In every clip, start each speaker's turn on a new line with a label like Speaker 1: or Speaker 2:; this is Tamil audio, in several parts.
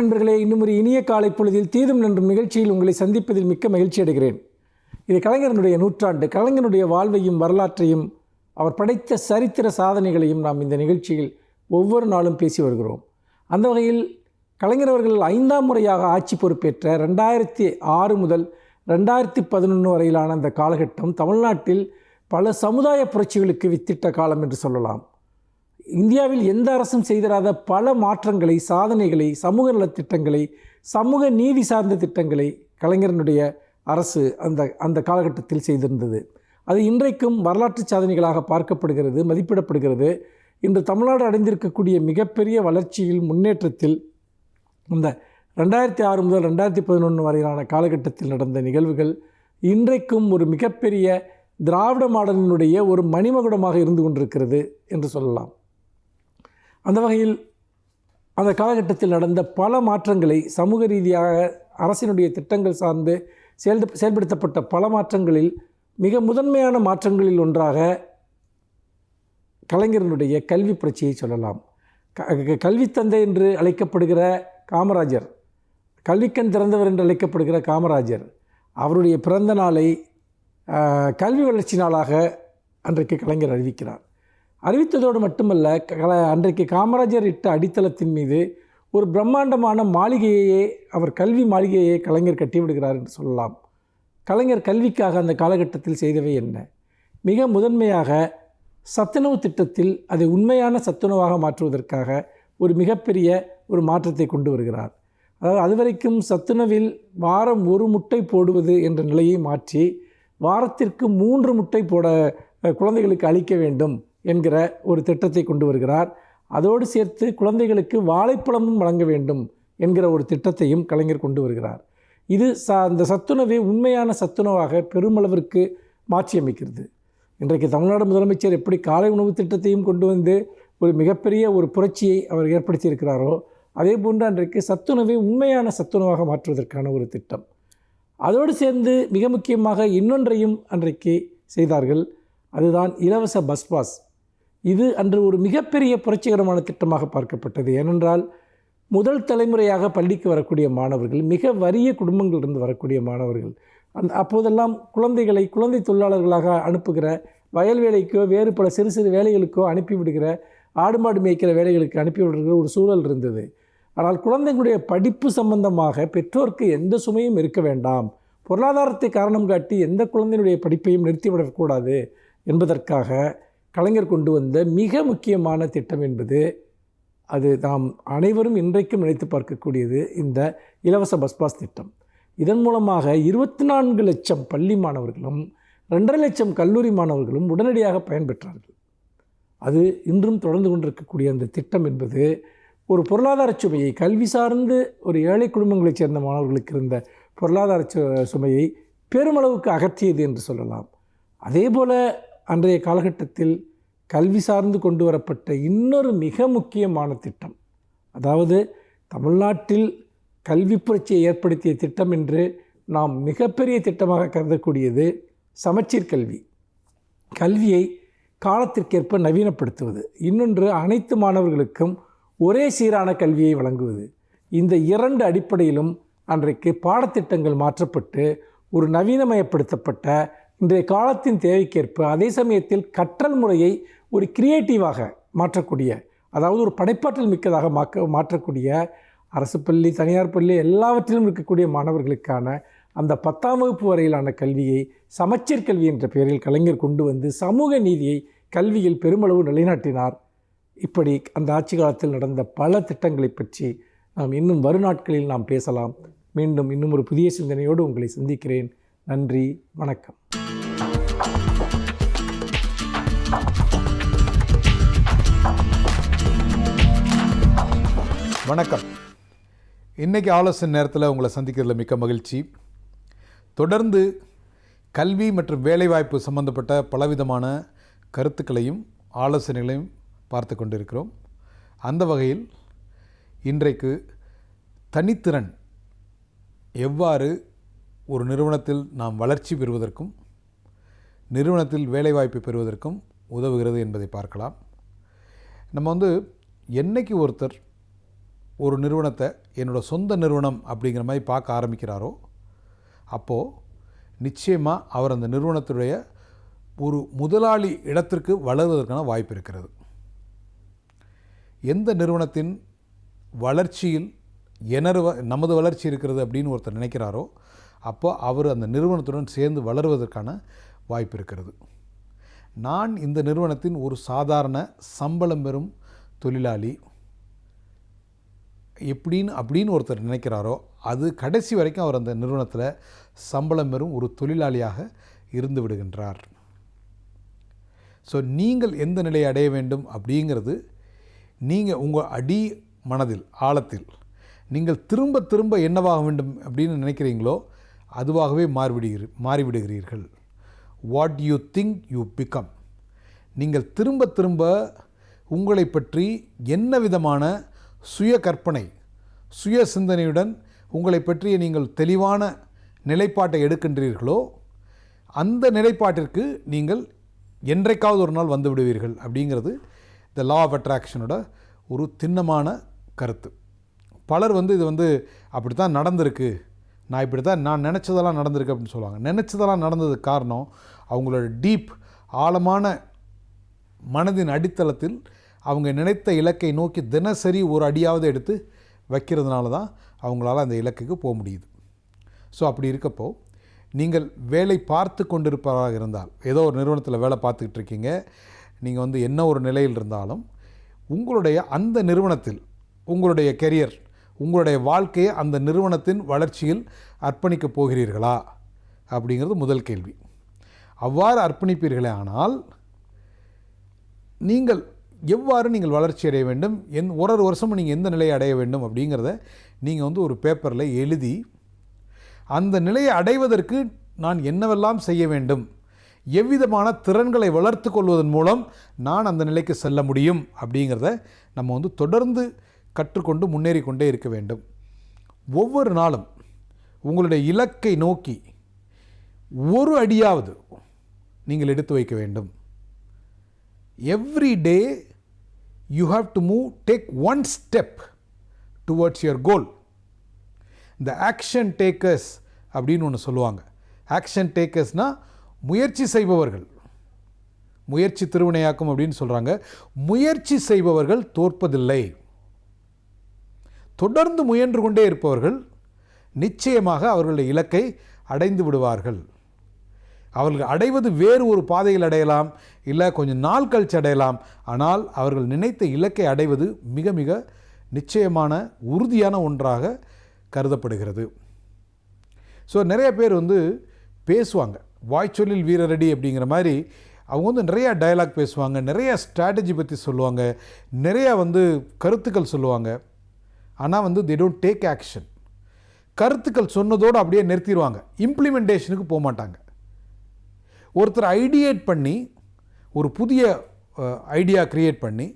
Speaker 1: நண்பர்களே, இன்னும் ஒரு இனிய காலை பொழுதில் தீதும் நன்றும் நிகழ்ச்சியில் உங்களை சந்திப்பதில் மிக்க மகிழ்ச்சி அடைகிறேன். இது கலைஞரனுடைய நூற்றாண்டு. கலைஞனுடைய வாழ்வையும் வரலாற்றையும் அவர் படைத்த சரித்திர சாதனைகளையும் நாம் இந்த நிகழ்ச்சியில் ஒவ்வொரு நாளும் பேசி வருகிறோம். அந்த வகையில் கலைஞர் அவர்கள் 5ஆம் முறையாக ஆட்சி பொறுப்பேற்ற 2006 முதல் 2011 வரையிலான அந்த காலகட்டம் தமிழ்நாட்டில் பல சமுதாய புரட்சிகளுக்கு வித்திட்ட காலம் என்று சொல்லலாம். இந்தியாவில் எந்த அரசும் செய்திராத பல மாற்றங்களை, சாதனைகளை, சமூக நலத்திட்டங்களை, சமூக நீதி சார்ந்த திட்டங்களை கலைஞரனுடைய அரசு அந்த காலகட்டத்தில் செய்திருந்தது. அது இன்றைக்கும் வரலாற்று சாதனைகளாக பார்க்கப்படுகிறது, மதிப்பிடப்படுகிறது. இன்று தமிழ்நாடு அடைந்திருக்கக்கூடிய மிகப்பெரிய வளர்ச்சியில், முன்னேற்றத்தில் இந்த 2006 முதல் 2011 வரையிலான காலகட்டத்தில் நடந்த நிகழ்வுகள் இன்றைக்கும் ஒரு மிகப்பெரிய திராவிட மாடலினுடைய ஒரு மணிமகுடமாக இருந்து கொண்டிருக்கிறது என்று சொல்லலாம். அந்த வகையில் அந்த காலகட்டத்தில் நடந்த பல மாற்றங்களை, சமூக ரீதியாக அரசினுடைய திட்டங்கள் சார்ந்து செயல்படுத்தப்பட்ட பல மாற்றங்களில் மிக முதன்மையான மாற்றங்களில் ஒன்றாக கலைஞரனுடைய கல்வி புரட்சியை சொல்லலாம். கல்வி தந்தை என்று அழைக்கப்படுகிற காமராஜர், கல்விக்கண் திறந்தவர் என்று அழைக்கப்படுகிற காமராஜர் அவருடைய பிறந்த நாளை கல்வி வளர்ச்சி நாளாக அன்றைக்கு கலைஞர் அறிவிக்கிறார். அறிவித்ததோடு மட்டுமல்ல, அன்றைக்கு காமராஜர் இட்ட அடித்தளத்தின் மீது ஒரு பிரம்மாண்டமான மாளிகையே, அவர் கல்வி மாளிகையை கலைஞர் கட்டிவிடுகிறார் என்று சொல்லலாம். கலைஞர் கல்விக்காக அந்த காலகட்டத்தில் செய்தவை என்ன? மிக முதன்மையாக சத்துணவு திட்டத்தில் அதை உண்மையான சத்துணவாக மாற்றுவதற்காக ஒரு மிகப்பெரிய ஒரு மாற்றத்தை கொண்டு வருகிறார். அதாவது அதுவரைக்கும் சத்துணவில் வாரம் 1 முட்டை போடுவது என்ற நிலையை மாற்றி வாரத்திற்கு 3 முட்டை போட குழந்தைகளுக்கு அளிக்க வேண்டும் என்கிற ஒரு திட்டத்தை கொண்டு வருகிறார். அதோடு சேர்த்து குழந்தைகளுக்கு வாழைப்பழமும் வழங்க வேண்டும் என்கிற ஒரு திட்டத்தையும் கலைஞர் கொண்டு வருகிறார். இது அந்த சத்துணவை உண்மையான சத்துணவாக பெருமளவிற்கு மாற்றியமைக்கிறது. இன்றைக்கு தமிழ்நாடு முதலமைச்சர் எப்படி காலை உணவு திட்டத்தையும் கொண்டு வந்து ஒரு மிகப்பெரிய ஒரு புரட்சியை அவர் ஏற்படுத்தியிருக்கிறாரோ, அதே போன்று அன்றைக்கு சத்துணவை உண்மையான சத்துணவாக மாற்றுவதற்கான ஒரு திட்டம். அதோடு சேர்ந்து மிக முக்கியமாக இன்னொன்றையும் அன்றைக்கு செய்தார்கள். அதுதான் இலவச பஸ் பாஸ். இது அன்று ஒரு மிகப்பெரிய புரட்சிகரமான திட்டமாக பார்க்கப்பட்டது. ஏனென்றால் முதல் தலைமுறையாக பள்ளிக்கு வரக்கூடிய மாணவர்கள் மிக வறிய குடும்பங்களிலிருந்து வரக்கூடிய மாணவர்கள், அப்போதெல்லாம் குழந்தைகளை குழந்தை தொழிலாளர்களாக அனுப்புகிற, வயல் வேலைக்கோ வேறு பல சிறு சிறு வேலைகளுக்கோ அனுப்பிவிடுகிற, ஆடு மாடு மேய்க்கிற வேலைகளுக்கு அனுப்பிவிடுகிற ஒரு சூழல் இருந்தது. ஆனால் குழந்தைகளுடைய படிப்பு சம்பந்தமாக பெற்றோருக்கு எந்த சுமையும் இருக்க வேண்டாம், பொருளாதாரத்தை காரணம் காட்டி எந்த குழந்தையினுடைய படிப்பையும் நிறுத்திவிடக்கூடாது என்பதற்காக கலைஞர் கொண்டு வந்த மிக முக்கியமான திட்டம் என்பது, அது நாம் அனைவரும் இன்றைக்கும் நினைத்து பார்க்கக்கூடியது, இந்த இலவச பஸ் பாஸ் திட்டம். இதன் மூலமாக 24 லட்சம் பள்ளி மாணவர்களும் 2.5 லட்சம் கல்லூரி மாணவர்களும் உடனடியாக பயன்பெற்றார்கள். அது இன்றும் தொடர்ந்து கொண்டிருக்கக்கூடிய அந்த திட்டம் என்பது ஒரு பொருளாதார சுமையை, கல்வி சார்ந்து ஒரு ஏழை குடும்பங்களைச் சேர்ந்த மாணவர்களுக்கு இருந்த பொருளாதார சுமையை பெருமளவுக்கு அகற்றியது என்று சொல்லலாம். அதேபோல் அன்றைய காலகட்டத்தில் கல்வி சார்ந்து கொண்டு வரப்பட்ட இன்னொரு மிக முக்கியமான திட்டம், அதாவது தமிழ்நாட்டில் கல்வி புரட்சியை ஏற்படுத்திய திட்டம் என்று நாம் மிகப்பெரிய திட்டமாக கருதக்கூடியது சமச்சீர் கல்வி. கல்வியை காலத்திற்கேற்ப நவீனப்படுத்துவது, இன்னொன்று அனைத்து மாணவர்களுக்கும் ஒரே சீரான கல்வியை வழங்குவது. இந்த 2 அடிப்படையிலும் அன்றைக்கு பாடத்திட்டங்கள் மாற்றப்பட்டு ஒரு நவீனமயப்படுத்தப்பட்ட, இன்றைய காலத்தின் தேவைக்கேற்ப அதே சமயத்தில் கற்றல் முறையை ஒரு கிரியேட்டிவாக மாற்றக்கூடிய, அதாவது ஒரு படைப்பாற்றல் மிக்கதாக மாற்றக்கூடிய, அரசு பள்ளி, தனியார் பள்ளி எல்லாவற்றிலும் இருக்கக்கூடிய மாணவர்களுக்கான அந்த 10ஆம் வகுப்பு வரையிலான கல்வியை சமச்சீர் கல்வி என்ற பெயரில் கலைஞர் கொண்டு வந்து சமூக நீதியை கல்வியில் பெருமளவு நிலைநாட்டினார். இப்படி அந்த ஆட்சி காலத்தில் நடந்த பல திட்டங்களை பற்றி நாம் இன்னும் வரும் நாட்களில் நாம் பேசலாம். மீண்டும் இன்னும் ஒரு புதிய சிந்தனையோடு உங்களை சந்திக்கிறேன். நன்றி, வணக்கம்.
Speaker 2: வணக்கம். இன்றைக்கி ஆலோசனை நேரத்தில் உங்களை சந்திக்கிறதுல மிக்க மகிழ்ச்சி. தொடர்ந்து கல்வி மற்றும் வேலைவாய்ப்பு சம்பந்தப்பட்ட பலவிதமான கருத்துக்களையும் ஆலோசனைகளையும் பார்த்து கொண்டிருக்கிறோம். அந்த வகையில் இன்றைக்கு தனித்திறன் எவ்வாறு ஒரு நிறுவனத்தில் நாம் வளர்ச்சி பெறுவதற்கும் நிறுவனத்தில் வேலைவாய்ப்பு பெறுவதற்கும் உதவுகிறது என்பதை பார்க்கலாம். நம்ம என்னைக்கு ஒருத்தர் ஒரு நிறுவனத்தை என்னோட சொந்த நிறுவனம் அப்படிங்கிற மாதிரி பார்க்க ஆரம்பிக்கிறாரோ அப்போது நிச்சயமாக அவர் அந்த நிறுவனத்துடைய ஒரு முதலாளி இடத்திற்கு வளர்வதற்கான வாய்ப்பு இருக்கிறது. எந்த நிறுவனத்தின் வளர்ச்சியில் நமது வளர்ச்சி இருக்கிறது அப்படின்னு ஒருத்தர் நினைக்கிறாரோ அப்போ அவர் அந்த நிறுவனத்துடன் சேர்ந்து வளருவதற்கான வாய்ப்பு இருக்கிறது. நான் இந்த நிறுவனத்தின் ஒரு சாதாரண சம்பளம் பெறும் தொழிலாளி அப்படின்னு ஒருத்தர் நினைக்கிறாரோ அது கடைசி வரைக்கும் அவர் அந்த நிறுவனத்தில் சம்பளம் பெறும் ஒரு தொழிலாளியாக இருந்து விடுகின்றார். ஸோ நீங்கள் எந்த நிலையை அடைய வேண்டும் அப்படிங்கிறது நீங்கள் உங்கள் அடி மனதில் ஆழத்தில் நீங்கள் திரும்ப திரும்ப என்னவாக வேண்டும் அப்படின்னு நினைக்கிறீங்களோ அதுவாகவே மாறிவிடுகிறீர்கள். What you think you become. நீங்கள் திரும்ப திரும்ப உங்களை பற்றி என்ன விதமான சுய கற்பனை சுய சிந்தனையுடன் உங்களை பற்றிய நீங்கள் தெளிவான நிலைப்பாட்டை எடுக்கின்றீர்களோ அந்த நிலைப்பாட்டிற்கு நீங்கள் என்றைக்காவது ஒரு நாள் வந்து விடுவீர்கள் அப்படிங்கிறது த லா ஆஃப் அட்ராக்ஷனோட ஒரு திண்ணமான கருத்து. பலர் இது அப்படி தான் நடந்திருக்கு, நான் நினச்சதெல்லாம் நடந்திருக்கு அப்படின்னு சொல்லுவாங்க. நினச்சதெல்லாம் நடந்ததுக்கு காரணம் அவங்களோட டீப் ஆழமான மனதின் அடித்தளத்தில் அவங்க நினைத்த இலக்கை நோக்கி தினசரி ஒரு அடியாவது எடுத்து வைக்கிறதுனால தான் அவங்களால அந்த இலக்குக்கு போக முடியுது. ஸோ அப்படி இருக்கப்போ நீங்கள் வேலை பார்த்து கொண்டிருப்பவராக இருந்தால், ஏதோ ஒரு நிறுவனத்தில் வேலை பார்த்துக்கிட்டு இருக்கீங்க, நீங்கள் என்ன ஒரு நிலையில் இருந்தாலும் உங்களுடைய அந்த நிறுவனத்தில் உங்களுடைய கெரியர் உங்களுடைய வாழ்க்கையை அந்த நிறுவனத்தின் வளர்ச்சியில் அர்ப்பணிக்கப் போகிறீர்களா அப்படிங்கிறது முதல் கேள்வி. அவ்வாறு அர்ப்பணிப்பீர்களே ஆனால் நீங்கள் எவ்வாறு நீங்கள் வளர்ச்சி அடைய வேண்டும், ஒரு வருஷமும் நீங்கள் எந்த நிலையை அடைய வேண்டும் அப்படிங்கிறத நீங்கள் ஒரு பேப்பரில் எழுதி அந்த நிலையை அடைவதற்கு நான் என்னவெல்லாம் செய்ய வேண்டும், எவ்விதமான திறன்களை வளர்த்து கொள்வதன் மூலம் நான் அந்த நிலைக்கு செல்ல முடியும் அப்படிங்கிறத நம்ம தொடர்ந்து கற்றுக்கொண்டு முன்னேறி கொண்டே இருக்க வேண்டும். ஒவ்வொரு நாளும் உங்களுடைய இலக்கை நோக்கி ஒரு அடியாவது நீங்கள் எடுத்து வைக்க வேண்டும். Every day you have to take one step towards your goal. The action takers அப்படின்னு ஒன்று சொல்லுவாங்க. ஆக்ஷன் டேக்கர்ஸ்னால் முயற்சி செய்பவர்கள், முயற்சி திருவினையாக்கும் அப்படின்னு சொல்கிறாங்க. முயற்சி செய்பவர்கள் தோற்பதில்லை. தொடர்ந்து முயன்று கொண்டே இருப்பவர்கள் நிச்சயமாக அவர்களுடைய இலக்கை அடைந்து விடுவார்கள். அவர்கள் அடைவது வேறு ஒரு பாதையில் அடையலாம், இல்லை கொஞ்சம் நாள் கழித்து அடையலாம். ஆனால் அவர்கள் நினைத்த இலக்கை அடைவது மிக மிக நிச்சயமான உறுதியான ஒன்றாக கருதப்படுகிறது. ஸோ நிறைய பேர் பேசுவாங்க, வாய்ச்சொல்லில் வீரரடி அப்படிங்கிற மாதிரி. அவங்க நிறையா டயலாக் பேசுவாங்க, நிறையா ஸ்ட்ராட்டஜி பற்றி சொல்லுவாங்க, நிறையா கருத்துக்கள் சொல்லுவாங்க. ஆனால் they don't take action. கருத்துக்கள் சொன்னதோடு அப்படியே நிறுத்திடுவாங்க, இம்ப்ளிமெண்டேஷனுக்கு போக மாட்டாங்க. ஒருத்தர் ஐடியேட் பண்ணி ஒரு புதிய ஐடியா க்ரியேட் பண்ணி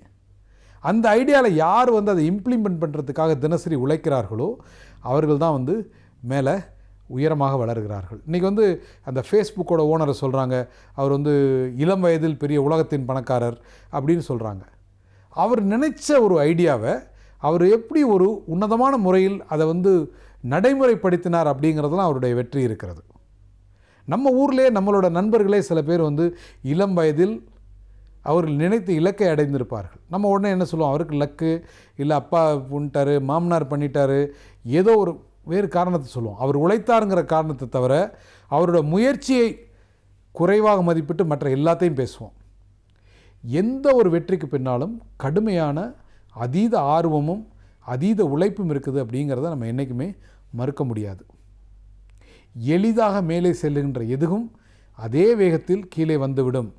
Speaker 2: அந்த ஐடியாவில் யார் அதை இம்ப்ளிமெண்ட் பண்ணுறதுக்காக தினசரி உழைக்கிறார்களோ அவர்கள் தான் மேலே உயரமாக வளர்கிறார்கள். இன்றைக்கி அந்த ஃபேஸ்புக்கோட ஓனரை சொல்கிறாங்க, அவர் இளம் வயதில் பெரிய உலகத்தின் பணக்காரர் அப்படின்னு சொல்கிறாங்க. அவர் நினைச்ச ஒரு ஐடியாவை அவர் எப்படி ஒரு உன்னதமான முறையில் அதை நடைமுறைப்படுத்தினார் அப்படிங்கிறதுலாம் அவருடைய வெற்றி இருக்கிறது. நம்ம ஊர்லேயே நம்மளோட நண்பர்களே சில பேர் இளம் வயதில் அவர்கள் நினைத்த இலக்கை அடைந்திருப்பார்கள். நம்ம உடனே என்ன சொல்லுவோம், அவருக்கு லக்கு, இல்லை அப்பா பண்ணிட்டாரு, மாமனார் பண்ணிட்டாரு, ஏதோ ஒரு வேறு காரணத்தை சொல்லுவோம். அவர் உழைத்தாருங்கிற காரணத்தை தவிர அவரோட முயற்சியை குறைவாக மதிப்பிட்டு மற்ற எல்லாத்தையும் பேசுவோம். எந்த ஒரு வெற்றிக்கு பின்னாலும் கடுமையான அதீத ஆர்வமும் அதீத உழைப்பும் இருக்குது அப்படிங்கிறத நம்ம என்றைக்குமே மறுக்க முடியாது. எளிதாக மேலே செல்லுகின்ற எதுவும் அதே வேகத்தில் கீழே வந்துவிடும்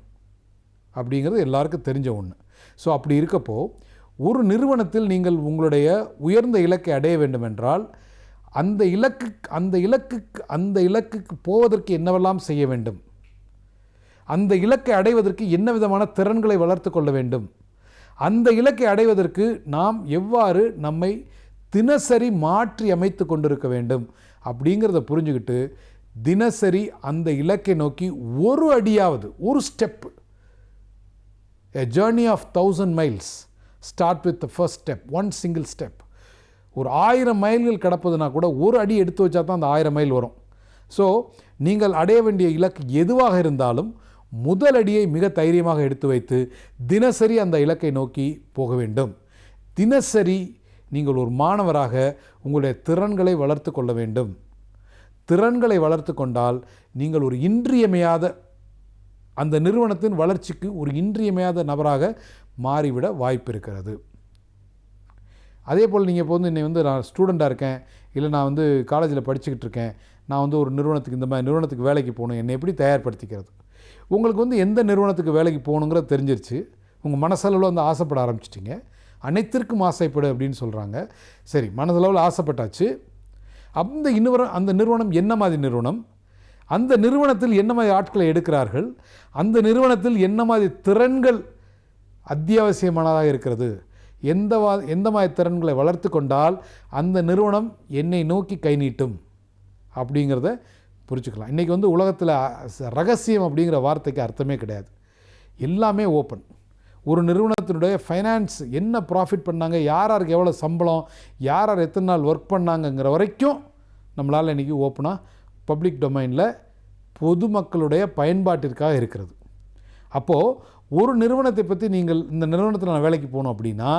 Speaker 2: அப்படிங்கிறது எல்லாருக்கும் தெரிஞ்ச ஒன்று. ஸோ அப்படி இருக்கப்போ ஒரு நிறுவனத்தில் நீங்கள் உங்களுடைய உயர்ந்த இலக்கை அடைய வேண்டுமென்றால் அந்த இலக்குக்கு போவதற்கு என்னவெல்லாம் செய்ய வேண்டும், அந்த இலக்கை அடைவதற்கு என்ன விதமான திறன்களை வளர்த்து கொள்ள வேண்டும், அந்த இலக்கை அடைவதற்கு நாம் எவ்வாறு நம்மை தினசரி மாற்றி அமைத்து கொண்டிருக்க வேண்டும் அப்படிங்கிறத புரிஞ்சுக்கிட்டு தினசரி அந்த இலக்கை நோக்கி ஒரு அடியாவது, ஒரு step, a journey of 1000 miles start with the first step, one single step. ஒரு 1000 மைல்கள் கடப்பதுனா கூட ஒரு அடி எடுத்து வச்சா தான் அந்த 1000 மைல் வரும். ஸோ நீங்கள் அடைய வேண்டிய இலக்கு எதுவாக இருந்தாலும் முதல் அடியை மிக தைரியமாக எடுத்து வைத்து தினசரி அந்த இலக்கை நோக்கி போக வேண்டும். தினசரி நீங்கள் ஒரு மாணவராக உங்களுடைய திறன்களை வளர்த்து கொள்ள வேண்டும். திறன்களை வளர்த்து கொண்டால் நீங்கள் ஒரு இன்றியமையாத அந்த நிறுவனத்தின் வளர்ச்சிக்கு ஒரு இன்றியமையாத நபராக மாறிவிட வாய்ப்பு இருக்கிறது. அதே போல் நீங்கள் இப்போ நான் ஸ்டூடெண்ட்டாக இருக்கேன், இல்லை நான் காலேஜில் படிச்சுக்கிட்டு இருக்கேன், நான் ஒரு நிறுவனத்துக்கு இந்த மாதிரி நிறுவனத்துக்கு வேலைக்கு போகணும், என்னை எப்படி தயார்படுத்திக்கிறது? உங்களுக்கு எந்த நிறுவனத்துக்கு வேலைக்கு போகணுங்கிறது தெரிஞ்சிருச்சு, உங்கள் மனசளவில் ஆசைப்பட ஆரம்பிச்சிட்டிங்க. அனைத்திற்கும் ஆசைப்படு அப்படின்னு சொல்கிறாங்க. சரி, மனதளவில் ஆசைப்பட்டாச்சு. அந்த நிறுவனம் என்ன மாதிரி நிறுவனம், அந்த நிறுவனத்தில் என்ன மாதிரி ஆட்களை எடுக்கிறார்கள், அந்த நிறுவனத்தில் என்ன மாதிரி திறன்கள் அத்தியாவசியமானதாக இருக்கிறது, எந்த மாதிரி திறன்களை வளர்த்து கொண்டால் அந்த நிறுவனம் என்னை நோக்கி கை நீட்டும் அப்படிங்கிறத புரிஞ்சுக்கலாம். இன்றைக்கி உலகத்தில் ரகசியம் அப்படிங்கிற வார்த்தைக்கு அர்த்தமே கிடையாது. எல்லாமே ஓப்பன். ஒரு நிறுவனத்தினுடைய ஃபைனான்ஸ் என்ன ப்ராஃபிட் பண்ணாங்க, யாருக்கு எவ்வளோ சம்பளம், யார் எத்தனை நாள் ஒர்க் பண்ணாங்கங்கிற வரைக்கும் நம்மளால் இன்றைக்கி ஓப்பனாக பப்ளிக் டொமைனில் பொதுமக்களுடைய பயன்பாட்டிற்காக இருக்கிறது. அப்போது ஒரு நிறுவனத்தை பற்றி நீங்கள் இந்த நிறுவனத்தில் நான் வேலைக்கு போகணும் அப்படின்னா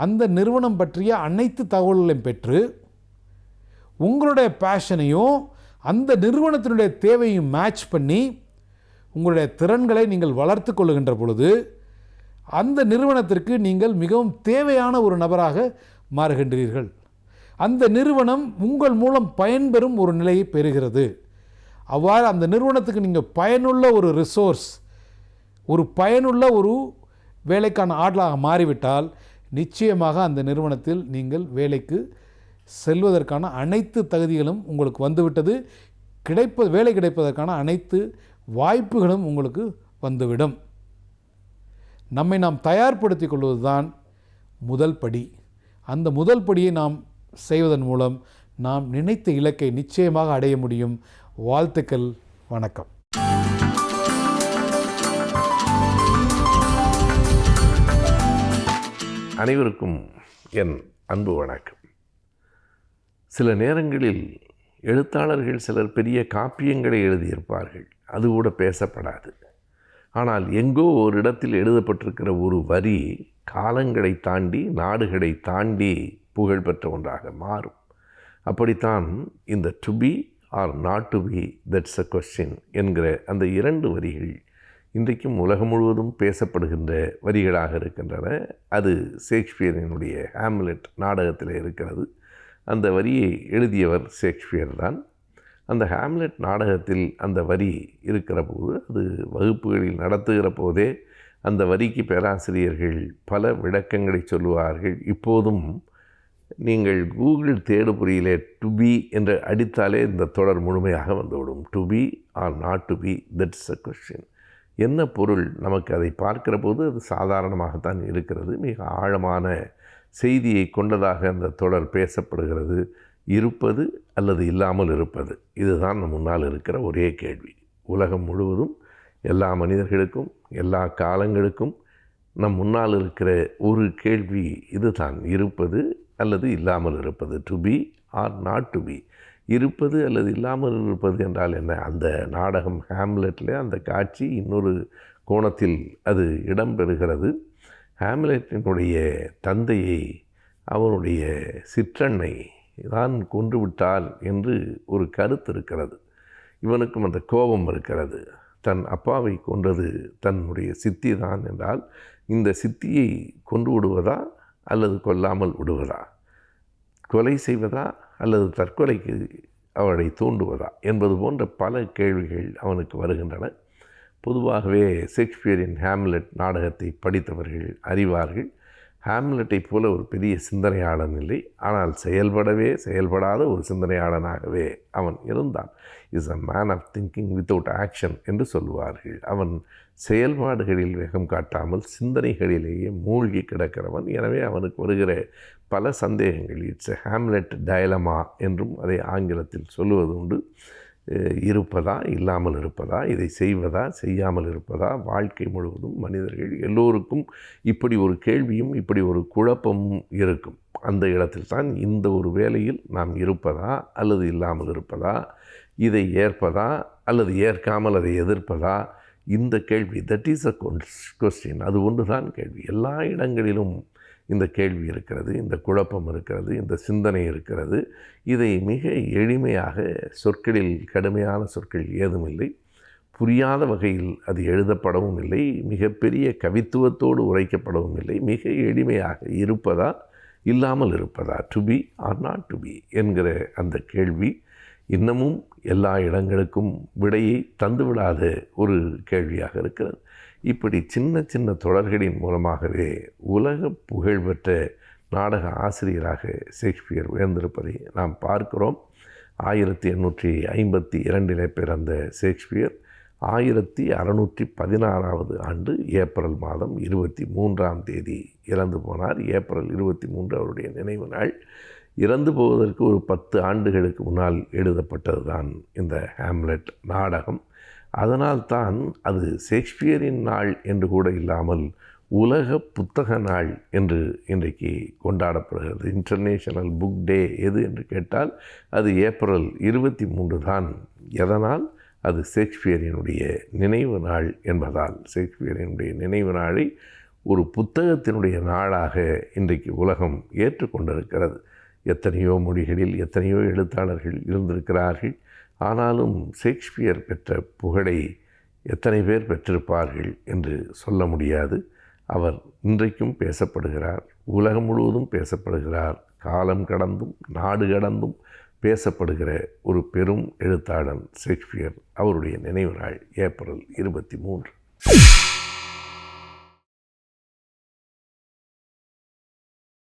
Speaker 2: அந்த நிறுவனம் பற்றிய அனைத்து தகவல்களையும் பெற்று உங்களுடைய பேஷனையும் அந்த நிறுவனத்தினுடைய தேவையும் மேட்ச் பண்ணி உங்களுடைய திறன்களை நீங்கள் வளர்த்து கொள்ளுகின்ற பொழுது அந்த நிறுவனத்திற்கு நீங்கள் மிகவும் தேவையான ஒரு நபராக மாறுகின்றீர்கள். அந்த நிறுவனம் உங்கள் மூலம் பயன்பெறும் ஒரு நிலையை பெறுகிறது. அவ்வாறு அந்த நிறுவனத்துக்கு நீங்கள் பயனுள்ள ஒரு ரிசோர்ஸ், ஒரு பயனுள்ள ஒரு வேலைக்கான ஆட்களாக மாறிவிட்டால் நிச்சயமாக அந்த நிறுவனத்தில் நீங்கள் வேலைக்கு செல்வதற்கான அனைத்து தகுதிகளும் உங்களுக்கு வந்துவிட்டது. வேலை கிடைப்பதற்கான அனைத்து வாய்ப்புகளும் உங்களுக்கு வந்துவிடும். நம்மை நாம் தயார்படுத்திக் கொள்வது தான் முதல் படி. அந்த முதல் படியை நாம் செய்வதன் மூலம் நாம் நினைத்த இலக்கை நிச்சயமாக அடைய முடியும். வாழ்த்துக்கள். வணக்கம்.
Speaker 3: அனைவருக்கும் என் அன்பு வணக்கம். சில நேரங்களில் எழுத்தாளர்கள் சிலர் பெரிய காப்பியங்களை எழுதியிருப்பார்கள், அது கூட பேசப்படாது. ஆனால் எங்கோ ஒரு இடத்தில் எழுதப்பட்டிருக்கிற ஒரு வரி காலங்களை தாண்டி நாடுகளை தாண்டி புகழ்பெற்ற ஒன்றாக மாறும். அப்படித்தான் இந்த to be or not to be, that's a question என்கிற அந்த 2 வரிகள் இன்றைக்கும் உலகம் முழுவதும் பேசப்படுகின்ற வரிகளாக இருக்கின்றன. அது ஷேக்ஸ்பியரினுடைய ஹேம்லெட் நாடகத்தில் இருக்கிறது. அந்த வரியை எழுதியவர் ஷேக்ஸ்பியர் தான். அந்த ஹேம்லெட் நாடகத்தில் அந்த வரி இருக்கிற போது, அது வகுப்புகளில் நடத்துகிற போதே அந்த வரிக்கு பேராசிரியர்கள் பல விளக்கங்களை சொல்லுவார்கள். இப்போதும் நீங்கள் கூகுள் தேடுபொறியிலே டு பி என்று அடித்தாலே இந்த தொடர் முழுமையாக வந்துவிடும். To be or not to be, that's a question. என்ன பொருள்? நமக்கு அதை பார்க்கிற போது அது சாதாரணமாகத்தான் இருக்கிறது. மிக ஆழமான செய்தியை கொண்டதாக அந்த தொடர் பேசப்படுகிறது. இருப்பது அல்லது இல்லாமல் இருப்பது, இதுதான் நம் முன்னால் இருக்கிற ஒரே கேள்வி. உலகம் முழுவதும் எல்லா மனிதர்களுக்கும் எல்லா காலங்களுக்கும் நம் முன்னால் இருக்கிற ஒரு கேள்வி இதுதான், இருப்பது அல்லது இல்லாமல் இருப்பது. To be or not to be. இருப்பது அல்லது இல்லாமல் இருப்பது என்றால் என்ன? அந்த நாடகம் ஹேம்லெட்டில் அந்த காட்சி இன்னொரு கோணத்தில் அது இடம்பெறுகிறது. ஹேம்லெட்டினுடைய தந்தையை அவனுடைய சிற்றன்னை தான் கொன்றுவிட்டால் என்று ஒரு கருத்து இருக்கிறது. இவனுக்கும் அந்த கோபம் இருக்கிறது. தன் அப்பாவை கொன்றது தன்னுடைய சித்தி தான் என்றால் இந்த சித்தியை கொன்று விடுவதா அல்லது கொல்லாமல் விடுவதா, கொலை செய்வதா அல்லது தற்கொலைக்கு அவளை தூண்டுவதா என்பது போன்ற பல கேள்விகள் அவனுக்கு வருகின்றன. பொதுவாகவே ஷேக்ஸ்பியரின் ஹேம்லெட் நாடகத்தை படித்தவர்கள் அறிவார்கள், ஹேம்லெட்டை போல ஒரு பெரிய சிந்தனையாளன் இல்லை, ஆனால் செயல்படாத ஒரு சிந்தனையாளனாகவே அவன் இருந்தான். Is a man of thinking without action என்று சொல்லுவார்கள். அவன் செயல்பாடுகளில் வேகம் காட்டாமல் சிந்தனைகளிலேயே மூழ்கி கிடக்கிறவன். எனவே அவனுக்கு வருகிற பல சந்தேகங்கள். இட்ஸ் எ ஹேம்லெட் டயலமா என்றும் அதை ஆங்கிலத்தில் சொல்லுவது உண்டு. இருப்பதா இல்லாமல் இருப்பதா, இதை செய்வதா செய்யாமல் இருப்பதா, வாழ்க்கை முழுவதும் மனிதர்கள் எல்லோருக்கும் இப்படி ஒரு கேள்வியும் இப்படி ஒரு குழப்பமும் இருக்கும். அந்த இடத்தில் தான் இந்த ஒரு வேலையில் நாம் இருப்பதா அல்லது இல்லாமல் இருப்பதா, இதை ஏற்பதா அல்லது ஏற்காமல் அதை எதிர்ப்பதா, இந்த கேள்வி, தட் இஸ் அ கொஸ்டின். அது ஒன்று தான் கேள்வி. எல்லா இடங்களிலும் இந்த கேள்வி இருக்கிறது, இந்த குழப்பம் இருக்கிறது, இந்த சிந்தனை இருக்கிறது. இதை மிக எளிமையாக, சொற்களில் கடுமையான சொற்கள் ஏதுமில்லை, புரியாத வகையில் அது எழுதப்படவும் இல்லை, மிகப்பெரிய கவித்துவத்தோடு உரைக்கப்படவும் இல்லை. மிக எளிமையாக இருப்பதா இல்லாமல் இருப்பதா, to be or not to be என்கிற அந்த கேள்வி இன்னமும் எல்லா இடங்களுக்கும் விடையை தந்துவிடாத ஒரு கேள்வியாக இருக்கிறது. இப்படி சின்ன சின்ன தொடர்களின் மூலமாகவே உலக புகழ்பெற்ற நாடக ஆசிரியராக ஷேக்ஸ்பியர் உயர்ந்திருப்பதை நாம் பார்க்கிறோம். 1852 பிறந்த ஷேக்ஸ்பியர் 1616 ஆண்டு ஏப்ரல் மாதம் 23 இறந்து போனார். ஏப்ரல் 23 அவருடைய நினைவு நாள். இறந்து போவதற்கு ஒரு 10 ஆண்டுகளுக்கு முன்னால் எழுதப்பட்டது தான் இந்த ஹேம்லெட் நாடகம். அதனால்தான் அது ஷேக்ஸ்பியரின் நாள் என்று கூட இல்லாமல் உலக புத்தக நாள் என்று இன்றைக்கு கொண்டாடப்படுகிறது. இன்டர்நேஷனல் புக் டே எது என்று கேட்டால் அது ஏப்ரல் 23 தான். எதனால்? அது ஷேக்ஸ்பியரினுடைய நினைவு நாள் என்பதால். ஷேக்ஸ்பியரினுடைய நினைவு நாளை ஒரு புத்தகத்தினுடைய நாளாக இன்றைக்கு உலகம் ஏற்றுக்கொண்டிருக்கிறது. எத்தனையோ மொழிகளில் எத்தனையோ எழுத்தாளர்கள் இருந்திருக்கிறார்கள். ஆனாலும் ஷேக்ஸ்பியர் பெற்ற புகழை எத்தனை பேர் பெற்றிருப்பார்கள் என்று சொல்ல முடியாது. அவர் இன்றைக்கும் பேசப்படுகிறார், உலகம் முழுவதும் பேசப்படுகிறார். காலம் கடந்தும் நாடு கடந்தும் பேசப்படுகிற ஒரு பெரும் எழுத்தாளன் ஷேக்ஸ்பியர். அவருடைய நினைவு நாள் ஏப்ரல் 23.